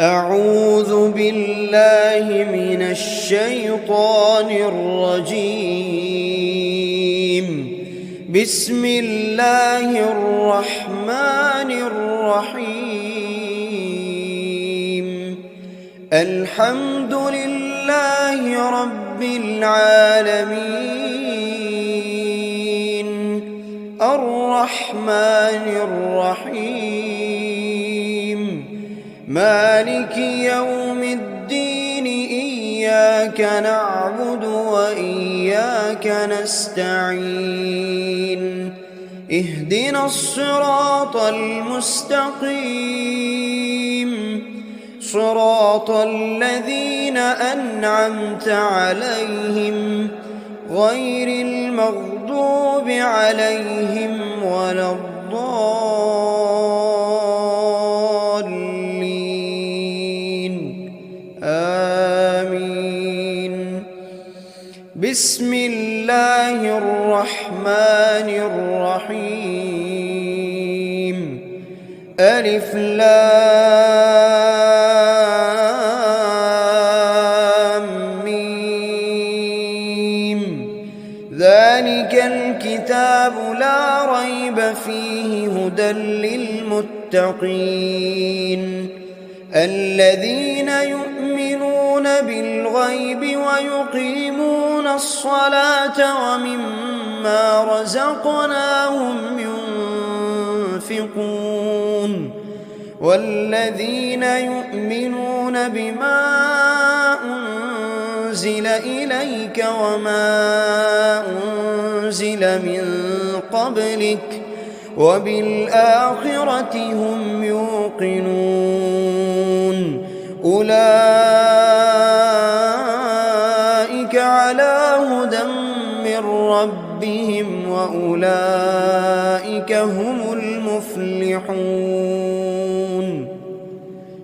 أعوذ بالله من الشيطان الرجيم. بسم الله الرحمن الرحيم. الحمد لله رب العالمين، الرحمن الرحيم، مالك يوم الدين. إياك نعبد وإياك نستعين. اهدنا الصراط المستقيم، صراط الذين أنعمت عليهم غير المغضوب عليهم ولا الضالين. آمين. بسم الله الرحمن الرحيم. ألف لام ميم. ذلك الكتاب لا ريب فيه هدى للمتقين، الذين يؤمنون بالغيب ويقيمون الصلاة ومما رزقناهم ينفقون، والذين يؤمنون بما أنزل إليك وما أنزل من قبلك وبالآخرة هم يوقنون. أولئك على هدى من ربهم وأولئك هم المفلحون.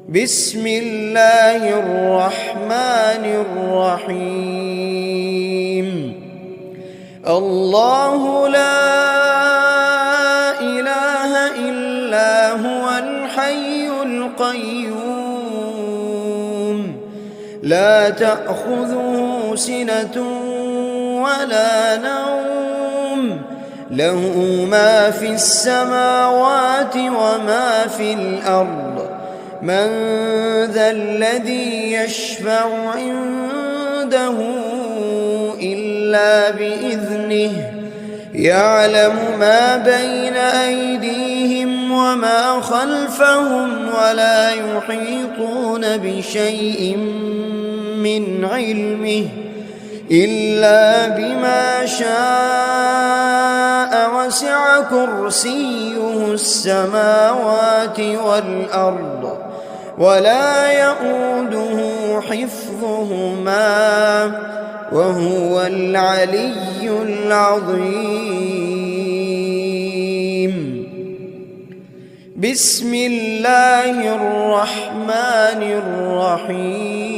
بسم الله الرحمن الرحيم. الله لا إله إلا هو الحي القيوم، لا تأخذه سنة ولا نوم، له ما في السماوات وما في الأرض. من ذا الذي يشفع عنده إلا بإذنه، يعلم ما بين أيديهم وما خلفهم ولا يحيطون بشيء من علمه إلا بما شاء، وسع كرسيه السماوات والأرض ولا يؤوده حفظهما وهو العلي العظيم. بسم الله الرحمن الرحيم.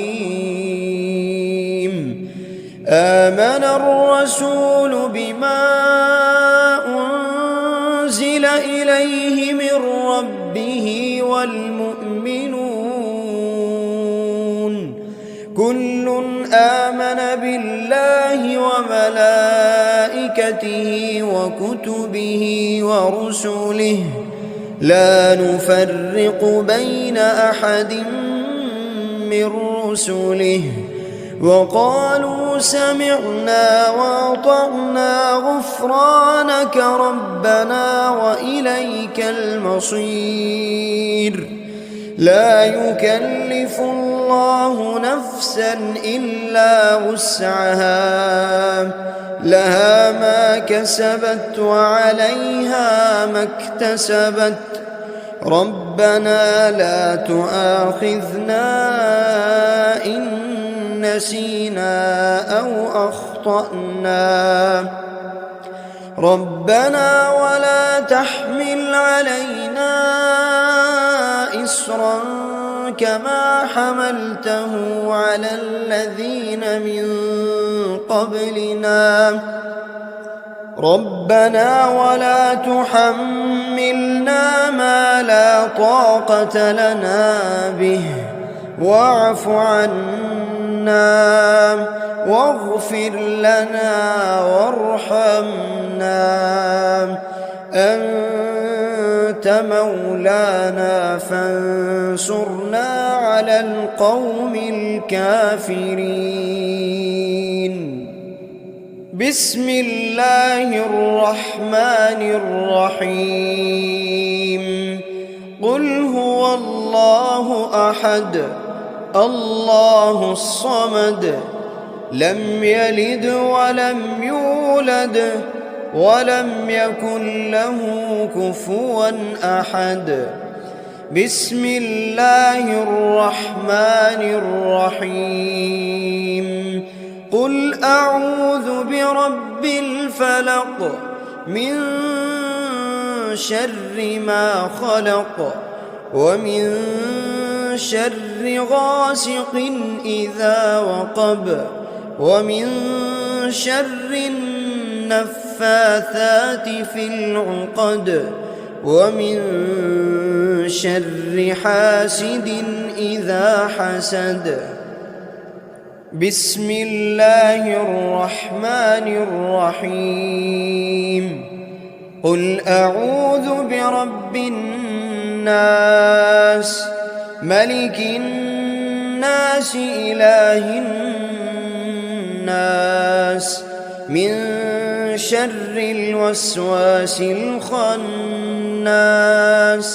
آمن الرسول بما أنزل إليه من ربه والمؤمنون، كل آمن بالله وملائكته وكتبه ورسله، لا نفرق بين أحد من رسله، وقالوا سمعنا وأطعنا غفرانك ربنا وإليك المصير. لا يكلف الله نفسا إلا وسعها، لها ما كسبت وعليها ما اكتسبت. ربنا لا تؤاخذنا إن نسينا أو أخطأنا، ربنا ولا تحمل علينا إصرا كما حملته على الذين من قبلنا، ربنا ولا تحملنا ما لا طاقة لنا به واعف عنا واغفر لنا وارحمنا أنت مولانا فانصرنا على القوم الكافرين. بسم الله الرحمن الرحيم. قل هو الله أحد الله الصمد لم يلد ولم يولد ولم يكن له كفوا أحد. بسم الله الرحمن الرحيم. قل أعوذ برب الفلق من شر ما خلق ومن شر غاسق إذا وقب ومن شر النفاثات في العقد ومن شر حاسد إذا حسد. بسم الله الرحمن الرحيم. قل أعوذ برب الناس ملك الناس إله الناس من شر الوسواس الخناس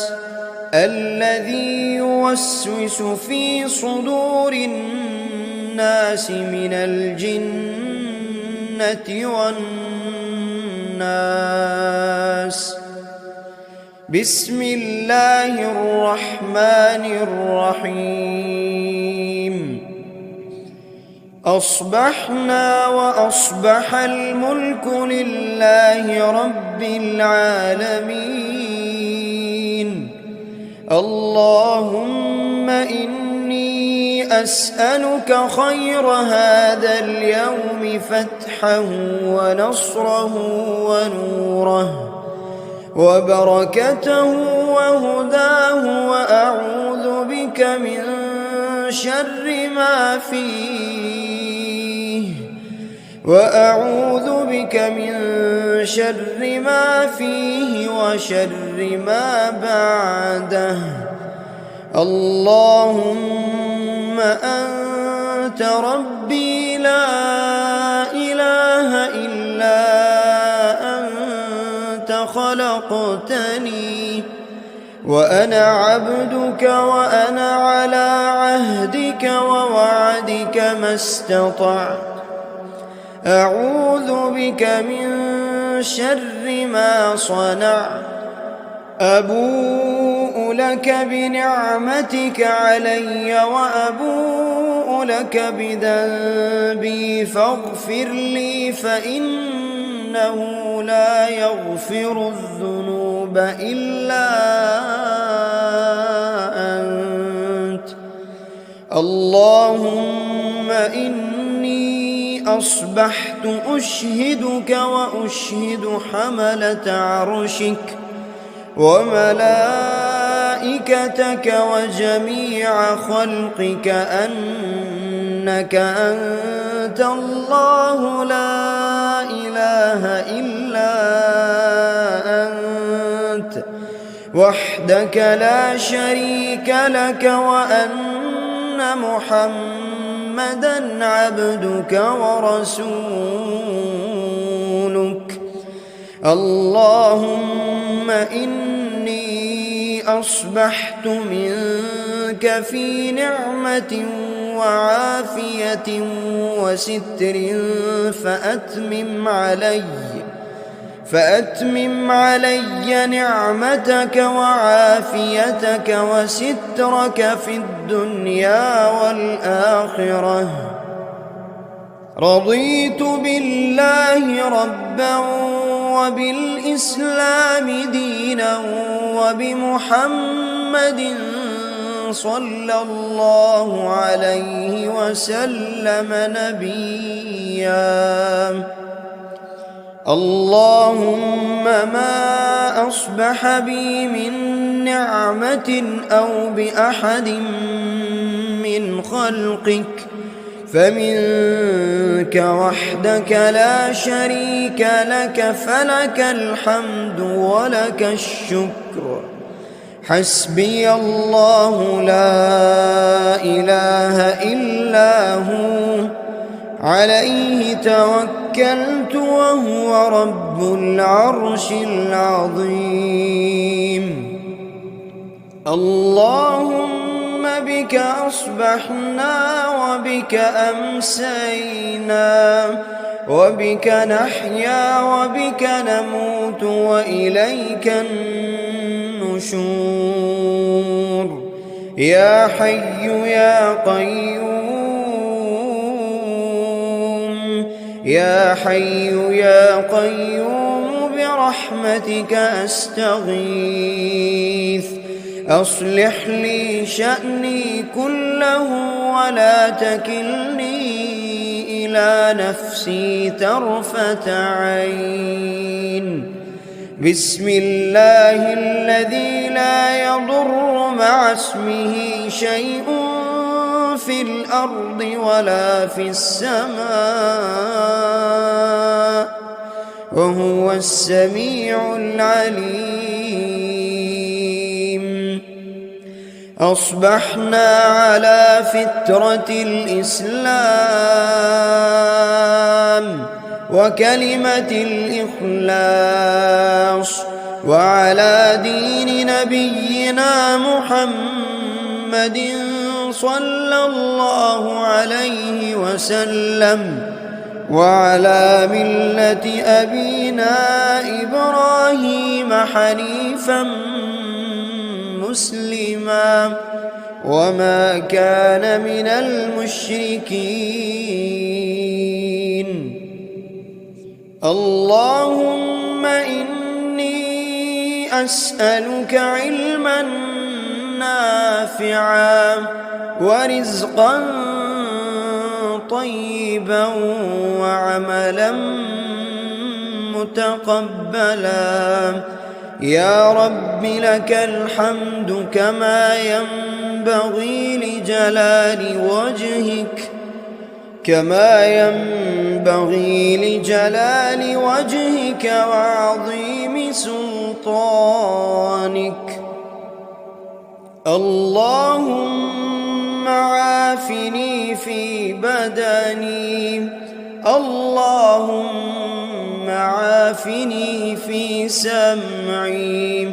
الذي يوسوس في صدور الناس من الجنة والناس. بسم الله الرحمن الرحيم. أصبحنا وأصبح الملك لله رب العالمين. اللهم إني أسألك خير هذا اليوم فتحه ونصره ونوره وبركته وهداه وأعوذ بك من شر ما فيه وشر ما بعده. اللهم أنت ربي لا إله إلا أنت خلقتني وأنا عبدك وأنا على عهدك ووعدك ما استطعت. أعوذ بك من شر ما صنعت. أبوء لك بنعمتك علي وأبوء لك بذنبي فاغفر لي فإنه لا يغفر الذنوب إلا أنت. اللهم إني أصبحت أشهدك وأشهد حملة عرشك وملائكتك وجميع خلقك أنك أنت الله لا إله إلا أنت وحدك لا شريك لك وأن محمدًا عبدك ورسولك. اللهم إني أصبحت منك في نعمة وعافية وستر فأتمم علي نعمتك وعافيتك وسترك في الدنيا والآخرة. رضيت بالله ربا وبالإسلام دينا وبمحمد صلى الله عليه وسلم نبيا. اللهم ما أصبح بي من نعمة أو بأحد من خلقك فمنك وحدك لا شريك لك، فلك الحمد ولك الشكر. حسبي الله لا إله إلا هو، عليه توكلت وهو رب العرش العظيم. اللهم بك أصبحنا وبك أمسينا، وبك نحيا وبك نموت وإليك النشور. يا حي يا قيوم، يا حي يا قيوم برحمتك أستغيث. أصلح لي شأني كله ولا تكلني إلى نفسي طرفة عين. بسم الله الذي لا يضر مع اسمه شيء في الأرض ولا في السماء، وهو السميع العليم. أصبحنا على فطرة الإسلام وكلمة الإخلاص، وعلى دين نبينا محمد صلى الله عليه وسلم، وعلى ملة أبينا إبراهيم حنيفا مسلما وما كان من المشركين. اللهم إني أسألك علما نافعا ورزقا طيبا وعملا متقبلا. يا رب لك الحمد كما ينبغي لجلال وجهك وعظيم سلطانك. اللهم عافني في بدني، اللهم عافني في سمعي،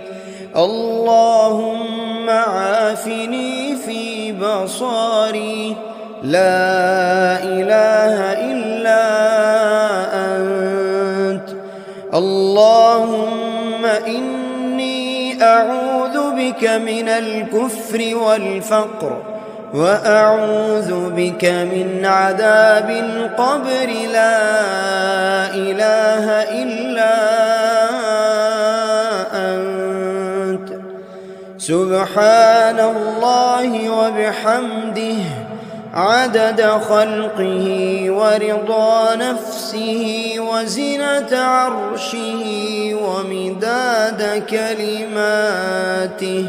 اللهم عافني في بصري. لا إله إلا أنت. اللهم إني أعوذ بك من الكفر والفقر، وأعوذ بك من عذاب القبر. لا إله إلا أنت. سبحان الله وبحمده عدد خلقه ورضا نفسه وزنة عرشه ومداد كلماته.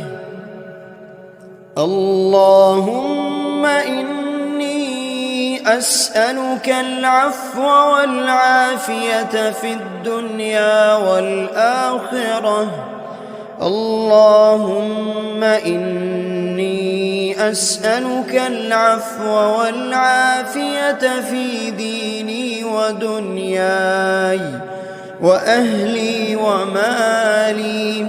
اللهم إني أسألك العفو والعافية في الدنيا والآخرة. اللهم إني أسألك العفو والعافية في ديني ودنياي وأهلي ومالي.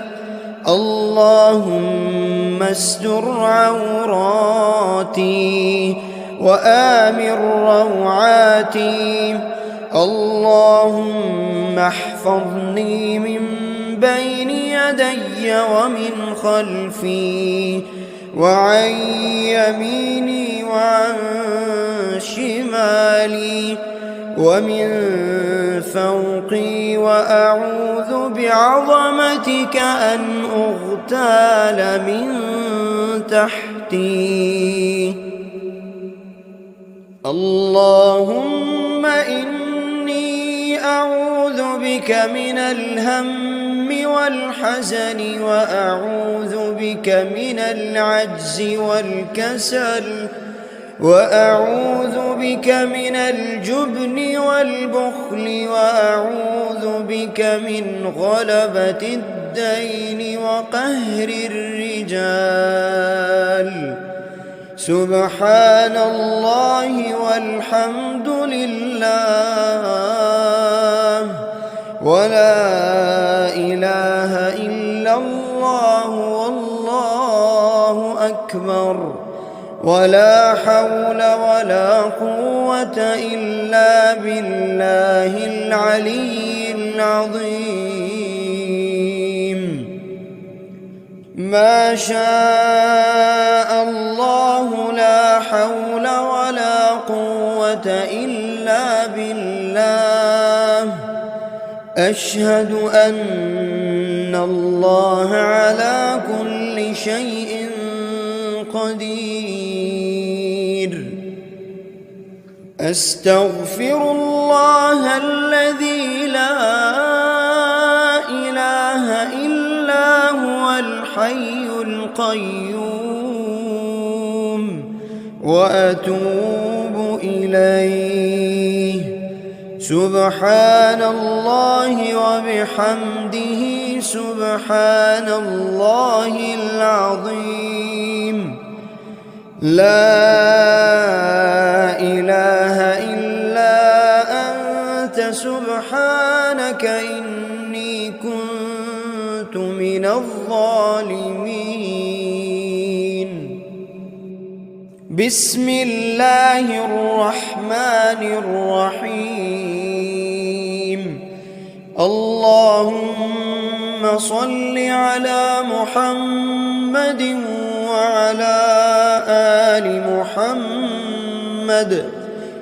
اللهم استر عوراتي وآمن روعاتي. اللهم احفظني من بين يدي ومن خلفي وعن يميني وعن شمالي ومن فوقي، وأعوذ بعظمتك أن أغتال من تحتي. اللهم إني أعوذ بك من الهم والحزن، وأعوذ بك من العجز والكسل، وأعوذ بك من الجبن والبخل وأعوذ بك من غلبة الدين وقهر الرجال. سبحان الله والحمد لله ولا إله إلا الله والله أكبر ولا حول ولا قوة إلا بالله العلي العظيم. ما شاء الله لا حول ولا قوة إلا بالله. أشهد أن الله على كل شيء قدير. أستغفر الله الذي لا إله إلا هو الحي القيوم وأتوب إليه. سبحان الله وبحمده سبحان الله العظيم. لا إله إلا أنت سبحانك إني كنت من الظالمين. بسم الله الرحمن الرحيم. اللهم صل على محمد وعلى آل محمد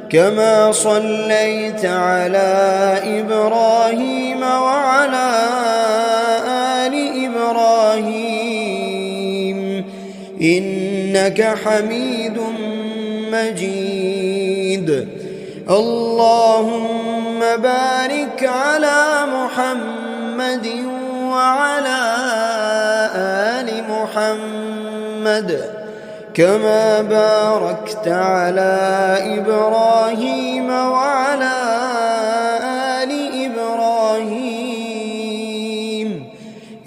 كما صليت على إبراهيم وعلى آل إبراهيم إنك حميد مجيد. اللهم بارك على محمد وعلى آل محمد كما باركت على إبراهيم وعلى آل إبراهيم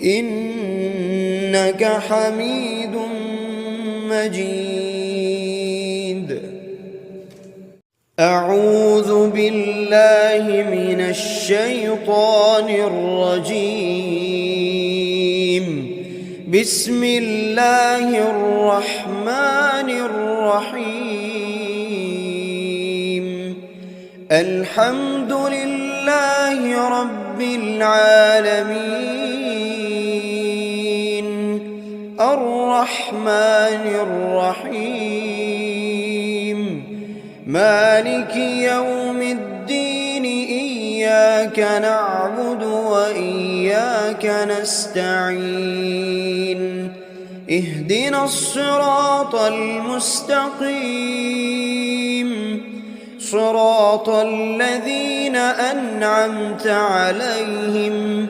إنك حميد مجيد. أعوذ بالله من الشيطان الرجيم. بسم الله الرحمن الرحيم. الحمد لله رب العالمين الرحمن الرحيم مالك يوم الدين. إياك نعبد وإياك نستعين. اهدنا الصراط المستقيم صراط الذين أنعمت عليهم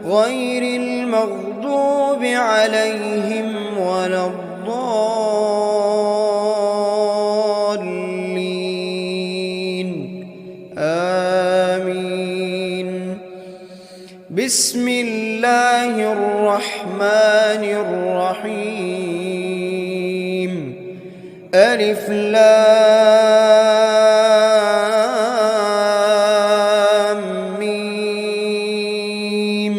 غير المغضوب عليهم ولا الضالين. آمين. بسم الله الرحمن الرحيم. ألف لام ميم.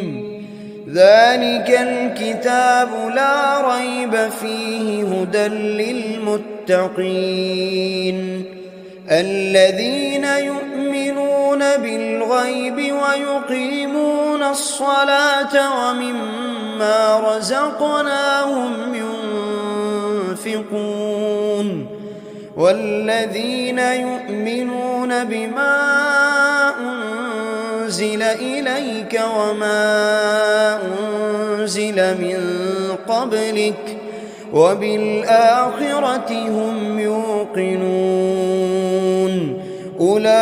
ذلك الكتاب لا ريب فيه هدى للمتقين الذين يؤمنون بالغيب ويقيمون الصلاة ومما رزقناهم ينفقون والذين يؤمنون بما أنزل إليك وما أنزل من قبلك وبالآخرة هم يوقنون. أولئك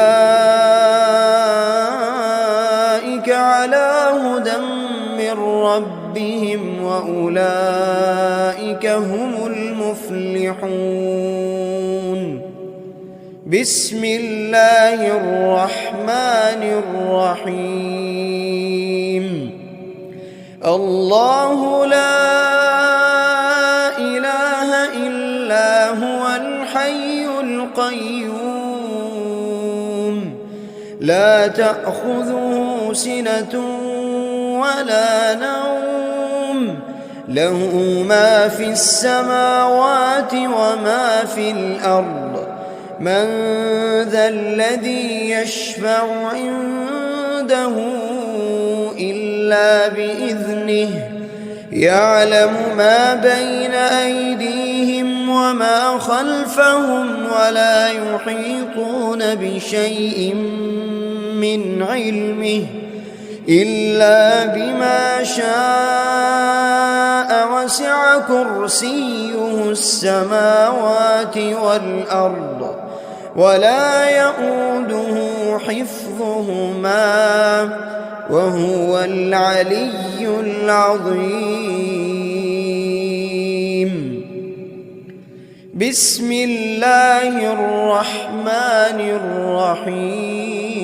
على هدى من ربهم وأولئك هم المفلحون. بسم الله الرحمن الرحيم الله لا إله إلا هو الحي القيوم لا تأخذه سنة ولا نوم له ما في السماوات وما في الأرض من ذا الذي يشفع عنده إلا بإذنه يعلم ما بين أيديهم وما خلفهم ولا يحيطون بشيء من علمه إلا بما شاء وسع كرسيه السماوات والأرض ولا يؤوده حفظهما وهو العلي العظيم بسم الله الرحمن الرحيم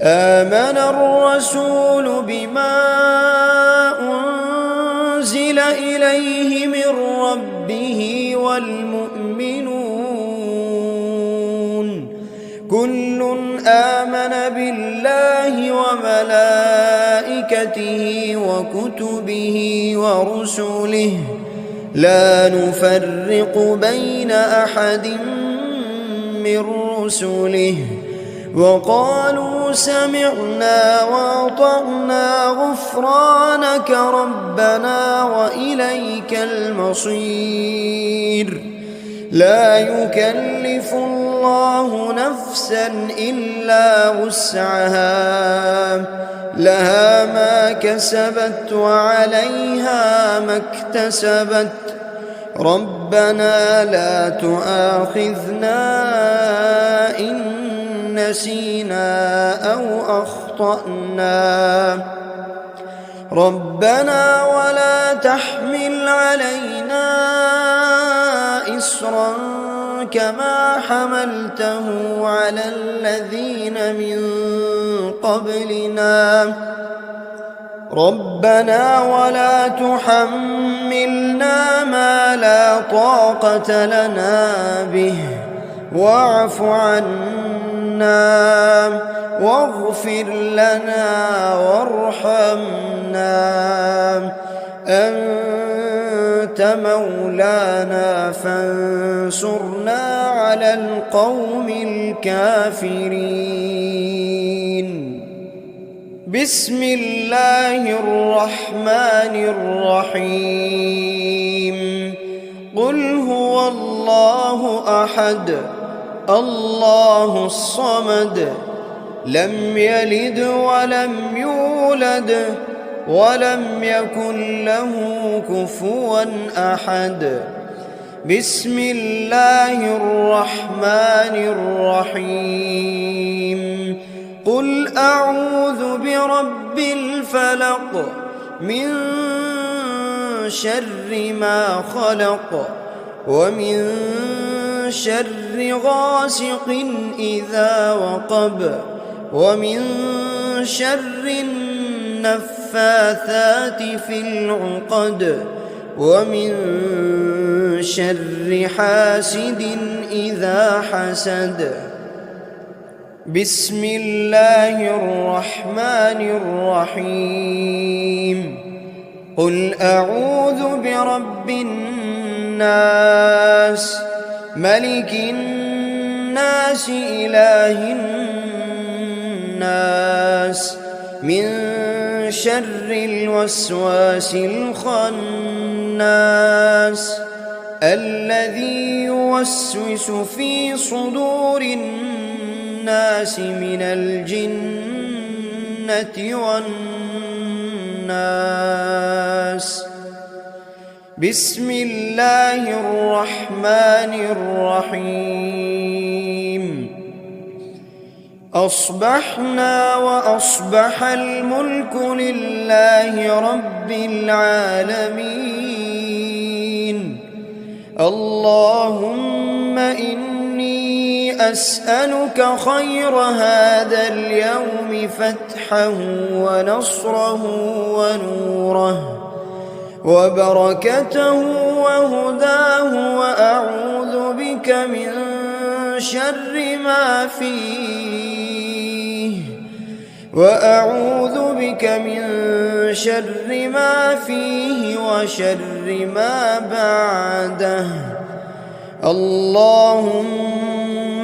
آمن الرسول بما أنزل إليه من ربه والمؤمنون كل آمن بالله وملائكته وكتبه ورسله لا نفرق بين أحد من رسله وقالوا سمعنا وأطعنا غفرانك ربنا وإليك المصير لا يكلف الله نفسا إلا وسعها لها ما كسبت وعليها ما اكتسبت ربنا لا تؤاخذنا إن نسينا أو أخطأنا ربنا ولا تحمل علينا إصرا كما حملته على الذين من قبلنا ربنا ولا تحملنا ما لا طاقة لنا به واعف عنا واغفر لنا وارحمنا أنت مولانا فانصرنا على القوم الكافرين بسم الله الرحمن الرحيم قل هو الله أحد الله الصمد لم يلد ولم يولد ولم يكن له كفوا أحد بسم الله الرحمن الرحيم قل أعوذ برب الفلق من شر ما خلق ومن شر غاسق إذا وقب ومن شر النفاثات في العقد ومن شر حاسد إذا حسد بسم الله الرحمن الرحيم قل أعوذ برب الناس ملك الناس إله الناس من شر الوسواس الخناس الذي يوسوس في صدور الناس من الجنة والناس بسم الله الرحمن الرحيم أصبحنا وأصبح الملك لله رب العالمين اللهم إني أسألك خير هذا اليوم فتحه ونصره ونوره وبركته وهداه، وأعوذ بك من شر ما فيه وشر ما بعده. اللهم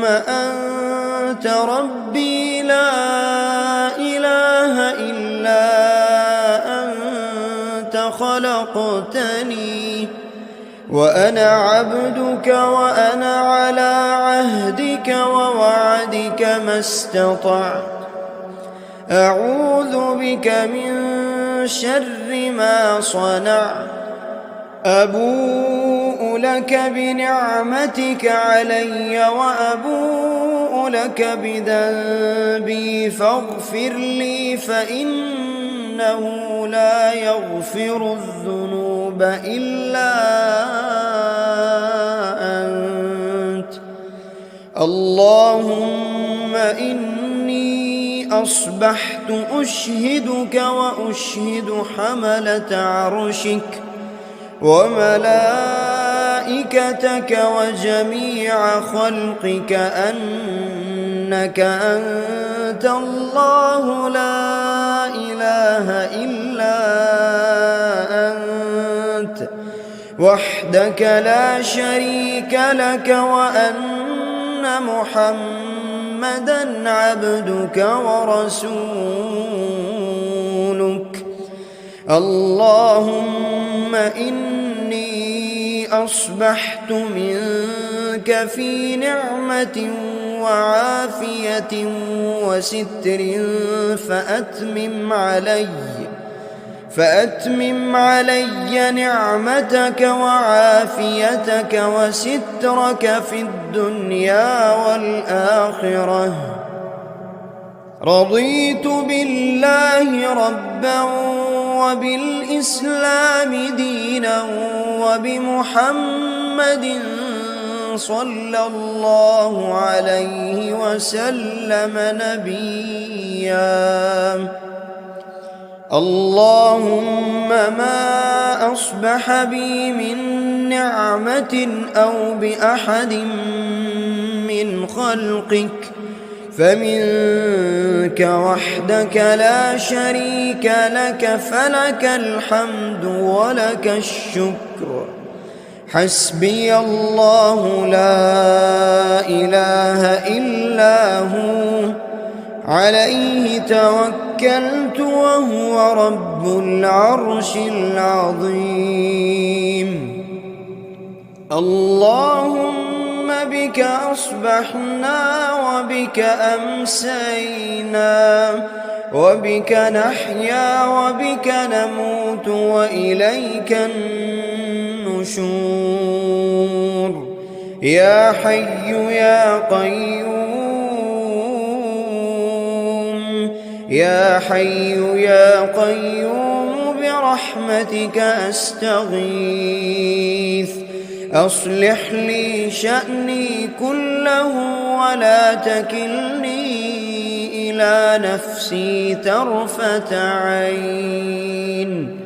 أنت ربي لا إله إلا أنت خلقتني وأنا عبدك وأنا على عهدك ووعدك ما استطعت. أعوذ بك من شر ما صنعت. أبوء لك بنعمتك علي وأبوء لك بذنبي فاغفر لي فإنه لا يغفر الذنوب إلا أنت. اللهم إني أصبحت أشهدك وأشهد حملة عرشك وملائكتك وجميع خلقك أنك أنت الله لا إله إلا أنت وحدك لا شريك لك، وأن محمدًا عبدك ورسولك. اللهم إني أصبحت منك في نعمة وعافية وستر فأتمم علي نعمتك وعافيتك وسترك في الدنيا والآخرة. رضيت بالله ربا وبالإسلام دينا وبمحمد صلى الله عليه وسلم نبيا. اللهم ما أصبح بي من نعمة أو بأحد من خلقك فمنك وحدك لا شريك لك، فلك الحمد ولك الشكر. حسبي الله لا إله إلا هو عليه توكلت وهو رب العرش العظيم. اللهم بك أصبحنا وبك أمسينا وبك نحيا وبك نموت وإليك النشور. يا حي يا قيوم، يا حي يا قيوم برحمتك أستغيث. أصلح لي شأني كله ولا تكلني إلى نفسي طرفة عين.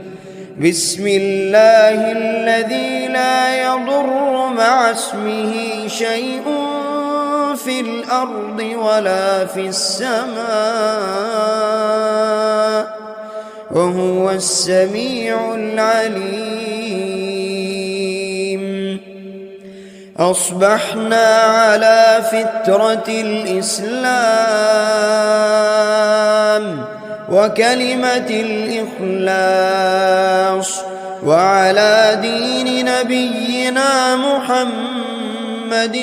بسم الله الذي لا يضر مع اسمه شيء في الأرض ولا في السماء وهو السميع العليم. أصبحنا على فطرة الإسلام وكلمة الإخلاص وعلى دين نبينا محمد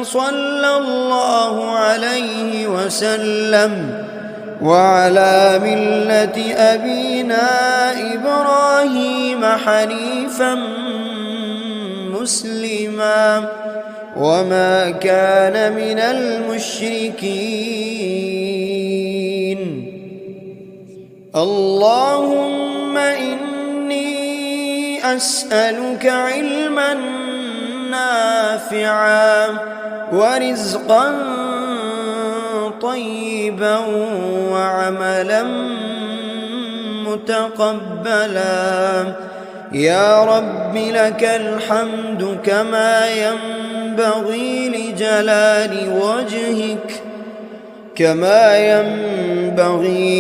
صلى الله عليه وسلم وعلى ملة أبينا إبراهيم حنيفا مسلما وما كان من المشركين. اللهم إني أسألك علما نافعا نافعا ورزقا طيبا وعملا متقبلا. يا رب لك الحمد كما ينبغي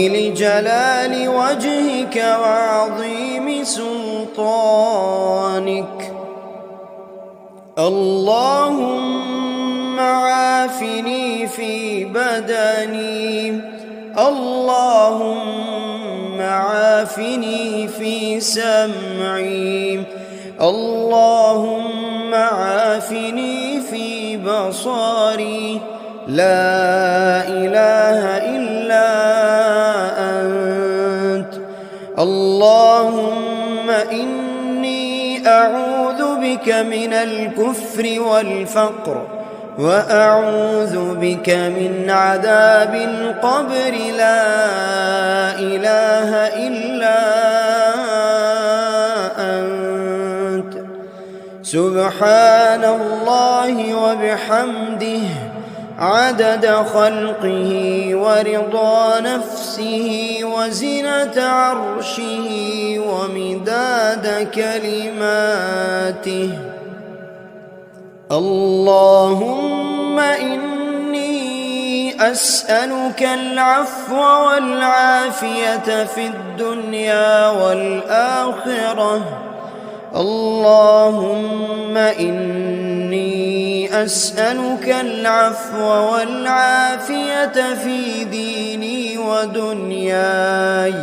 لجلال وجهك وعظيم سلطانك. اللهم عافني في بدني، اللهم عافني في سمعي، اللهم عافني في بصري. لا إله إلا أنت. اللهم إني أعوذ بك من الكفر والفقر، وأعوذ بك من عذاب القبر. لا إله إلا أنت. سبحان الله وبحمده عدد خلقه ورضا نفسه وزنة عرشه ومداد كلماته. اللهم إني أسألك العفو والعافية في الدنيا والآخرة. اللهم إني أسألك العفو والعافية في ديني ودنياي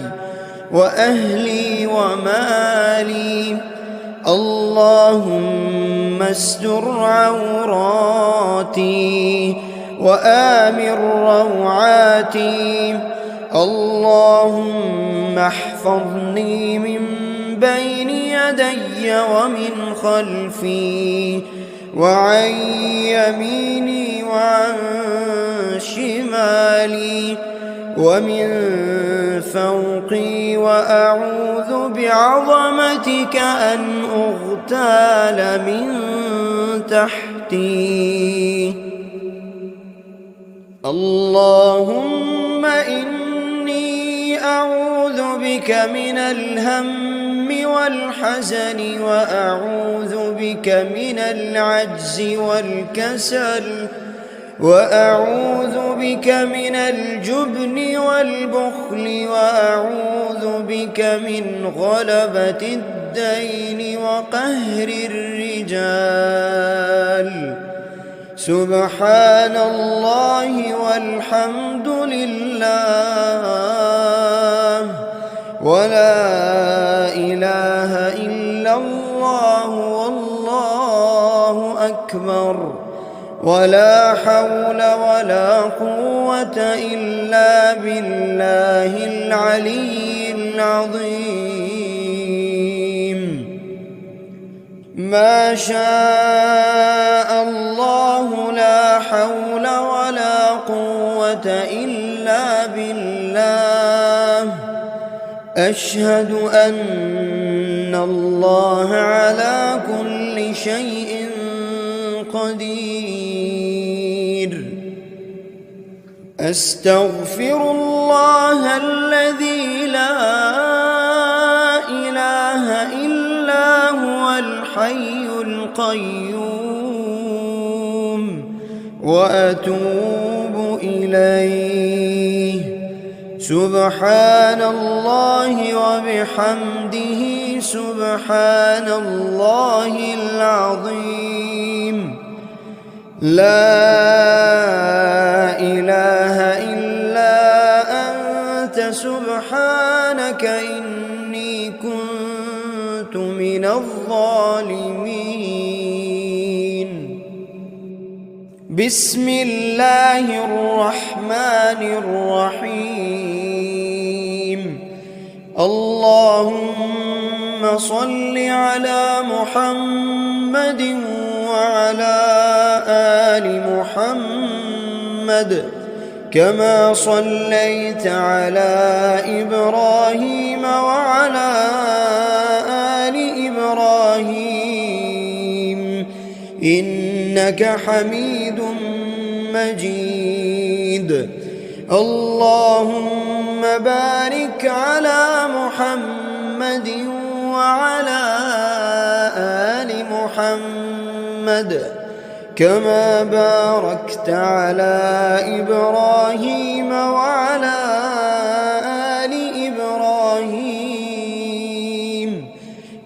وأهلي ومالي. اللهم استر عوراتي وآمن روعاتي. اللهم احفظني من بين يدي ومن خلفي وعن يميني وعن شمالي ومن فوقي، وأعوذ بعظمتك أن أغتال من تحتي. اللهم إني أعوذ بك من الهم والحزن، وأعوذ بك من العجز والكسل، وأعوذ بك من الجبن والبخل، وأعوذ بك من غلبة الدين وقهر الرجال. سبحان الله والحمد لله ولا إله إلا الله والله أكبر، ولا حول ولا قوة إلا بالله العلي العظيم. ما شاء الله لا حول ولا قوة إلا بالله. أشهد أن الله على كل شيء قدير. أستغفر الله الذي لا إله إلا هو الحي القيوم، وأتوب إليه. سبحان الله وبحمده سبحان الله العظيم. لا إله إلا أنت سبحانك إني كنت من الظالمين. بسم الله الرحمن الرحيم. اللهم صل على محمد وعلى آل محمد كما صليت على إبراهيم وعلى آل إبراهيم إنك حميد مجيد. اللهم بارك على محمد وعلى آل محمد كما باركت على إبراهيم وعلى آل إبراهيم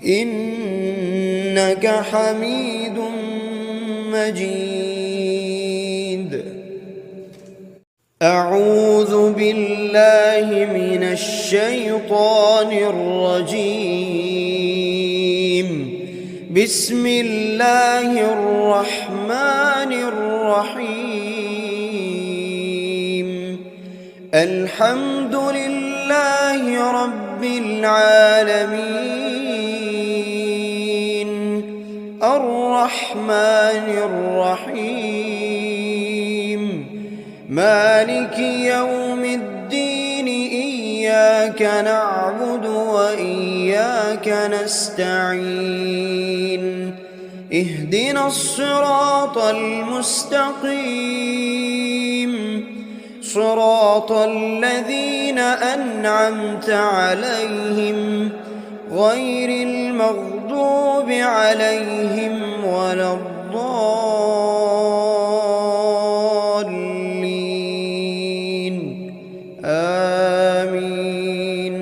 إنك حميد مجيد. أعوذ بالله من الشيطان الرجيم. بسم الله الرحمن الرحيم. الحمد لله رب العالمين الرحمن الرحيم مالك يوم الدين إياك نعبد وإياك نستعين اهدنا الصراط المستقيم صراط الذين أنعمت عليهم غير المغضوب عليهم ولا الضالين آمين.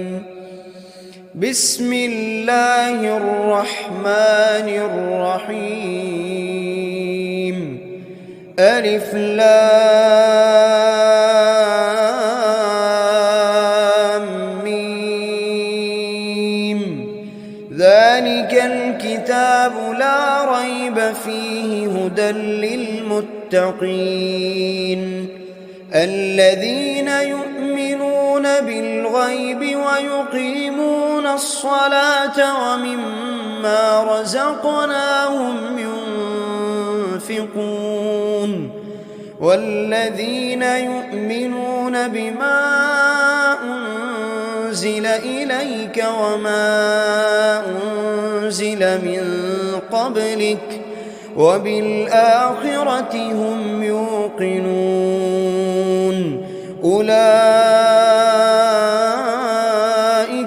بسم الله الرحمن الرحيم. ألف لام ميم. ذلك الكتاب لا ريب فيه هدى للمتقين الذين يؤمنون بالغيب ويقيمون الصلاة ومما رزقناهم ينفقون والذين يؤمنون بما أنزل إليك وما أنزل من قبلك وبالآخرة هم يوقنون أولئك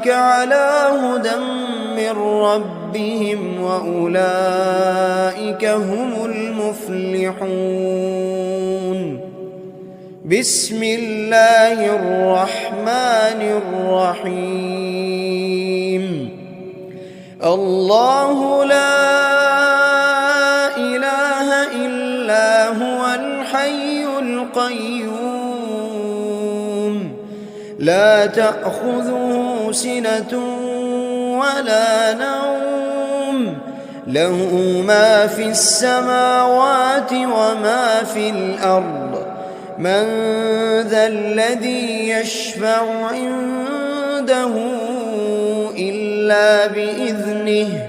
على هدى من ربهم وأولئك هم المفلحون. بسم الله الرحمن الرحيم. الله لا إله إلا هو الحي القيوم لا تأخذه سنة ولا نوم له ما في السماوات وما في الأرض من ذا الذي يشفع عنده إلا بإذنه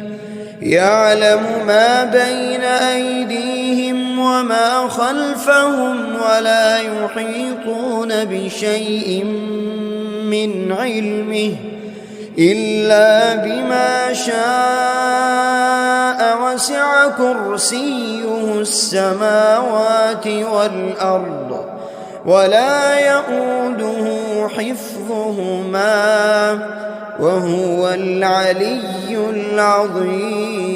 يعلم ما بين أيديهم وما خلفهم ولا يحيطون بشيء من علمه إلا بما شاء وسع كرسيه السماوات والأرض ولا يؤوده حفظهما وهو العلي العظيم.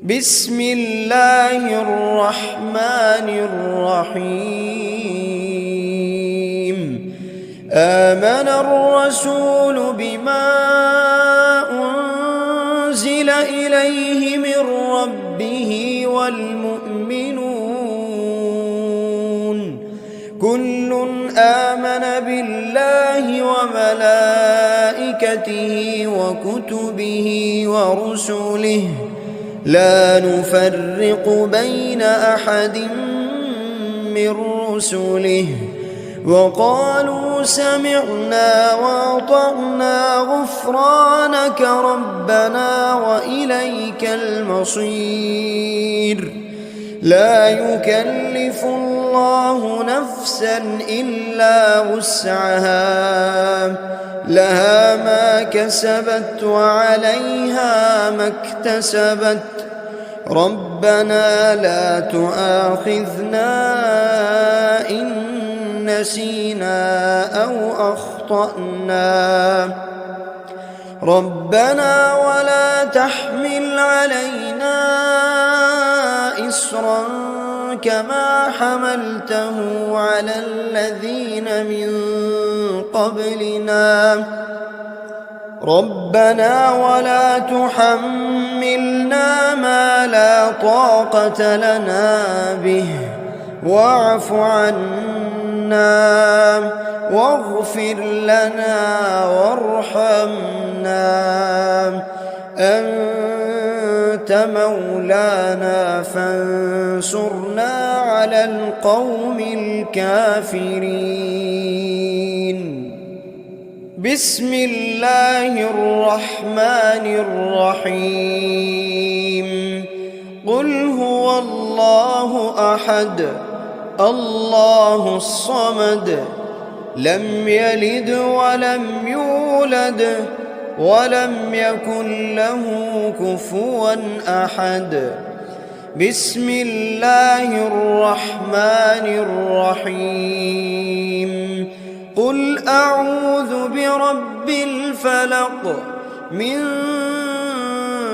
بسم الله الرحمن الرحيم. آمن الرسول بما أنزل إليه من ربه والمؤمنون كل آمن بالله وملائكته وكتبه ورسله لا نفرق بين أحد من رسله وقالوا سمعنا وأطعنا غفرانك ربنا وإليك المصير. لا يكلف الله نفسا إلا وسعها لها ما كسبت وعليها ما اكتسبت ربنا لا تؤاخذنا إن نسينا أو أخطأنا ربنا ولا تحمل علينا إصرا كما حملته على الذين من قبلنا ربنا ولا تحملنا ما لا طاقة لنا به واعف عنا واغفر لنا وارحمنا أنت مولانا فانصرنا على القوم الكافرين. بسم الله الرحمن الرحيم. قل هو الله أحد الله الصمد لم يلد ولم يولد ولم يكن له كفوا أحد. بسم الله الرحمن الرحيم. قل أعوذ برب الفلق من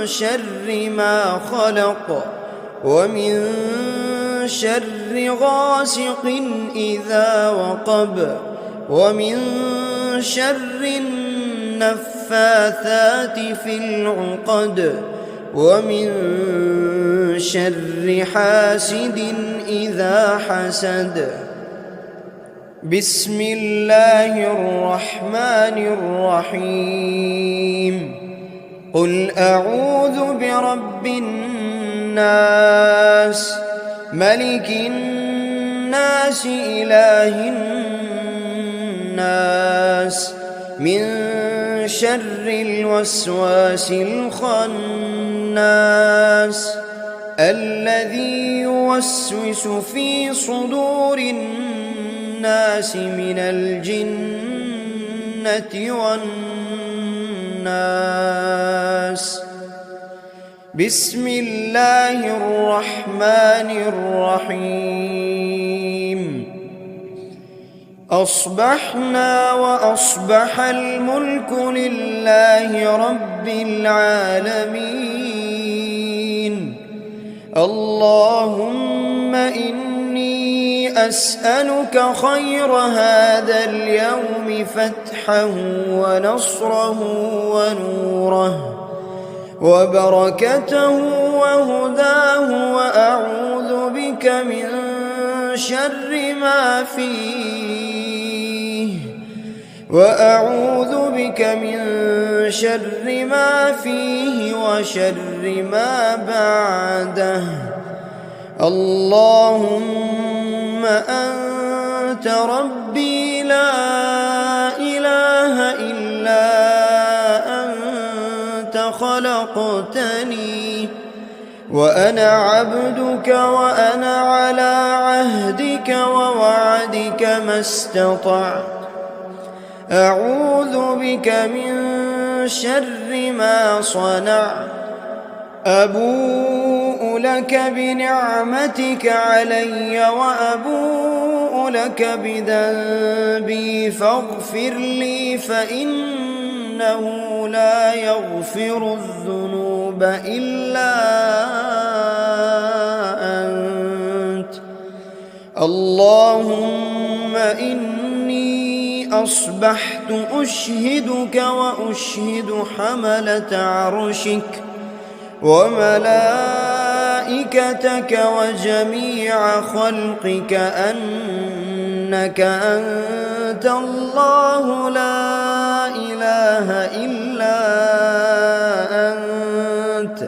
شر ما خلق ومن شر غاسق إذا وقب ومن شر النفاثات في العقد ومن شر حاسد إذا حسد. بسم الله الرحمن الرحيم. قل أعوذ برب الناس ملك الناس إله الناس من شر الوسواس الخناس الذي يوسوس في صدور الناس من الجنة والناس. بسم الله الرحمن الرحيم. أصبحنا وأصبح الملك لله رب العالمين. اللهم إني أسألك خير هذا اليوم فتحه ونصره ونوره وبركته وهداه وأعوذ بك من شر ما فيه وشر ما بعده. اللهم أنت ربي لا إله إلا أنت خلقتني وأنا عبدك وأنا على عهدك ووعدك ما استطعت. أعوذ بك من شر ما صنعت. أبوء لك بنعمتك علي وأبوء لك بذنبي فاغفر لي فإنه لا يغفر الذنوب إلا أنت. اللهم إني أصبحت أشهدك وأشهد حملة عرشك وملائكتك وجميع خلقك أنك أنت الله لا إله إلا أنت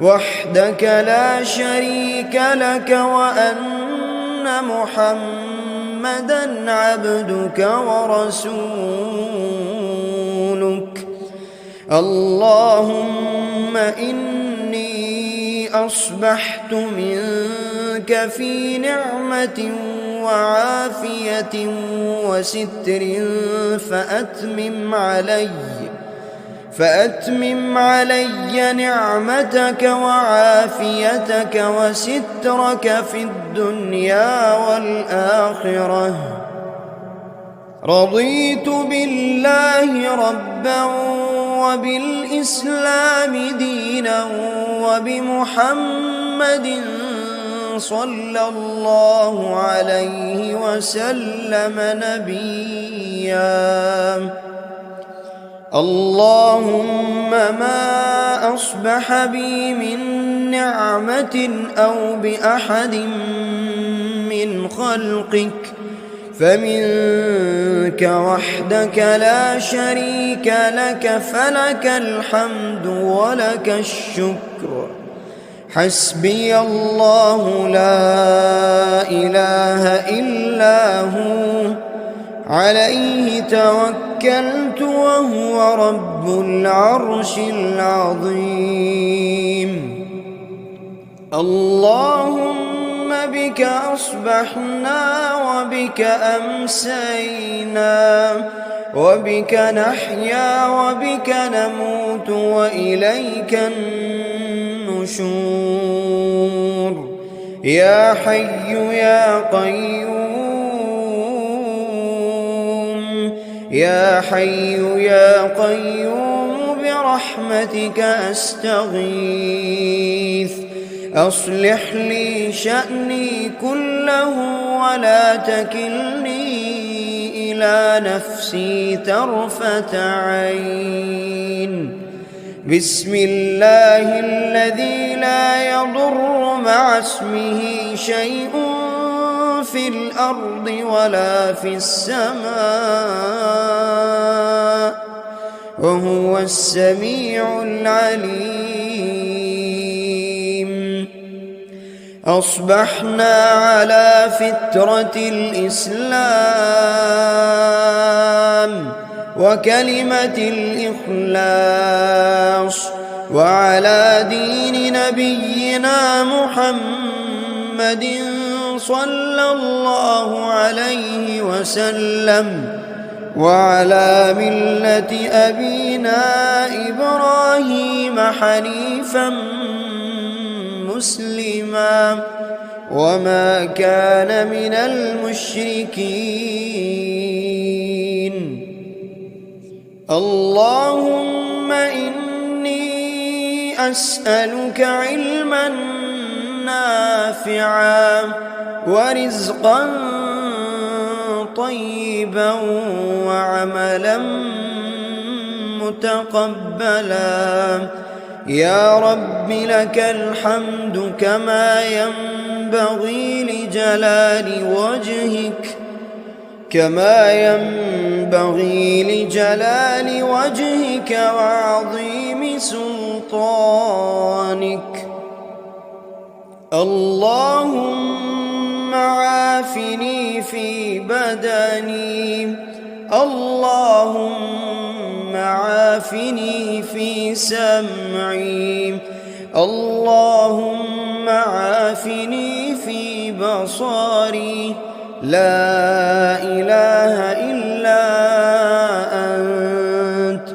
وحدك لا شريك لك وأن محمدًا عبدك ورسولك. اللهم إني أصبحت منك في نعمة وعافية وستر فأتمم علي نعمتك وعافيتك وسترك في الدنيا والآخرة. رضيت بالله ربا وبالإسلام دينا وبمحمد صلى الله عليه وسلم نبيا. اللهم ما أصبح بي من نعمة أو بأحد من خلقك فمنك وحدك لا شريك لك، فلك الحمد ولك الشكر. حسبي الله لا إله إلا هو، عليه توكلت وهو رب العرش العظيم. اللهم بك أصبحنا وبك أمسينا وبك نحيا وبك نموت وإليك النشور. يا حي يا قيوم، يا حي يا قيوم برحمتك أستغيث. أصلح لي شأني كله ولا تكلني إلى نفسي طرفة عين. بسم الله الذي لا يضر مع اسمه شيء في الأرض ولا في السماء وهو السميع العليم. أصبحنا على فطرة الإسلام وكلمة الإخلاص وعلى دين نبينا محمد صلى الله عليه وسلم وعلى ملة أبينا إبراهيم حنيفا مسلما وما كان من المشركين. اللهم إني أسألك علما نافعا ورزقا طيبا وعملا متقبلا. يا رب لك الحمد كما ينبغي لجلال وجهك وعظيم سلطانك. اللهم عافني في بدني، اللهم عافني في سمعي، اللهم عافني في بصري. لا إله إلا أنت.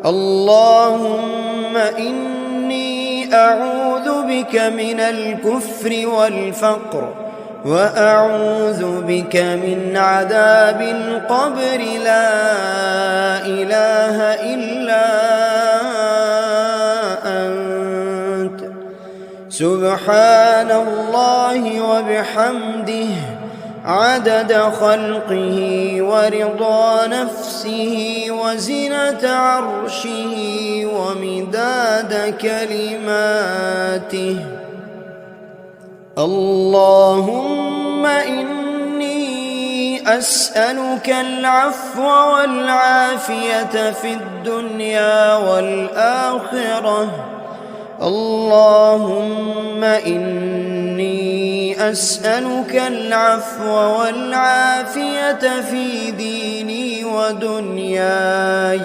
اللهم إني أعوذ بك من الكفر والفقر وأعوذ بك من عذاب القبر. لا إله إلا أنت. سبحان الله وبحمده عدد خلقه ورضا نفسه وزنة عرشه ومداد كلماته. اللهم إني أسألك العفو والعافية في الدنيا والآخرة. اللهم إني أسألك العفو والعافية في ديني ودنياي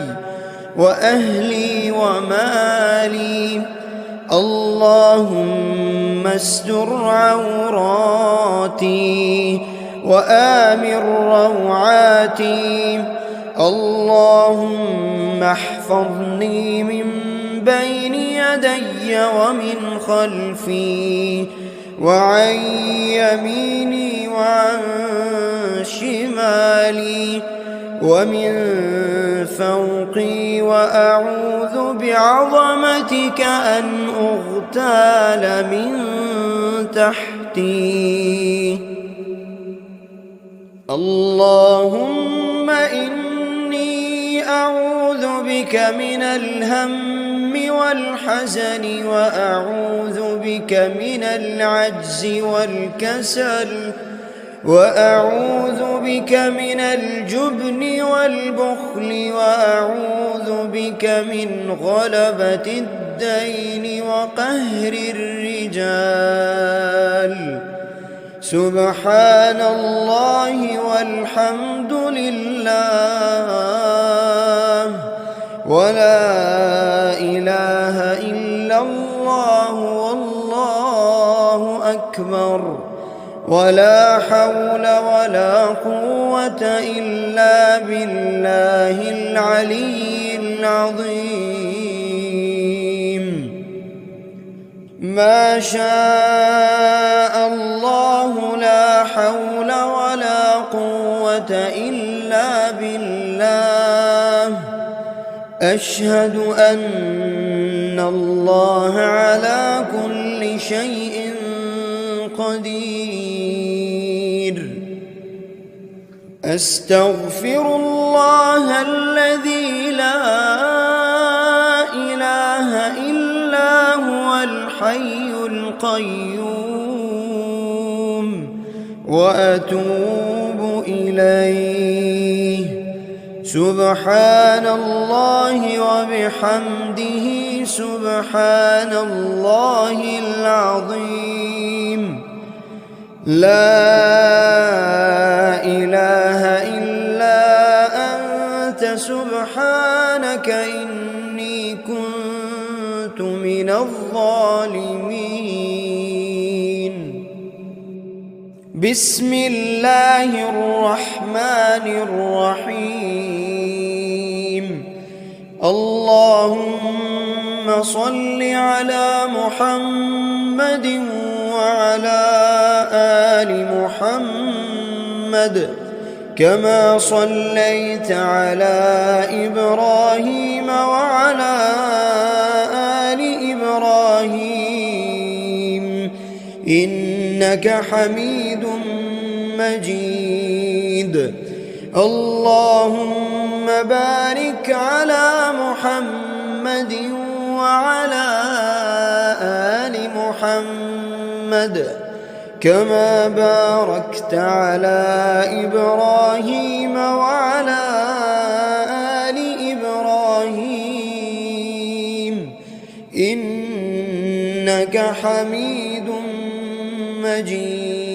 وأهلي ومالي. اللهم استر عوراتي وآمن روعاتي. اللهم احفظني من بين يدي ومن خلفي وعن يميني وعن شمالي ومن فوقي، وأعوذ بعظمتك أن أغتال من تحتي. اللهم إني أعوذ بك من الهم والحزن، وأعوذ بك من العجز والكسل، وأعوذ بك من الجبن والبخل، وأعوذ بك من غلبة الدين وقهر الرجال. سبحان الله والحمد لله ولا إله إلا الله والله أكبر، ولا حول ولا قوة إلا بالله العلي العظيم. ما شاء الله لا حول ولا قوة إلا بالله. أشهد أن الله على كل شيء قدير. أستغفر الله الذي لا إله إلا هو الحي القيوم، وأتوب إليه. سبحان الله وبحمده سبحان الله العظيم. لا إله إلا أنت سبحانك إني كنت من الظالمين. بسم الله الرحمن الرحيم. اللهم صل على محمد وعلى آل محمد كما صليت على إبراهيم وعلى آل إبراهيم إنك حميد مجيد. اللهم بارك على محمد وعلى آل محمد كما باركت على إبراهيم وعلى آل إبراهيم إنك حميد مجيد.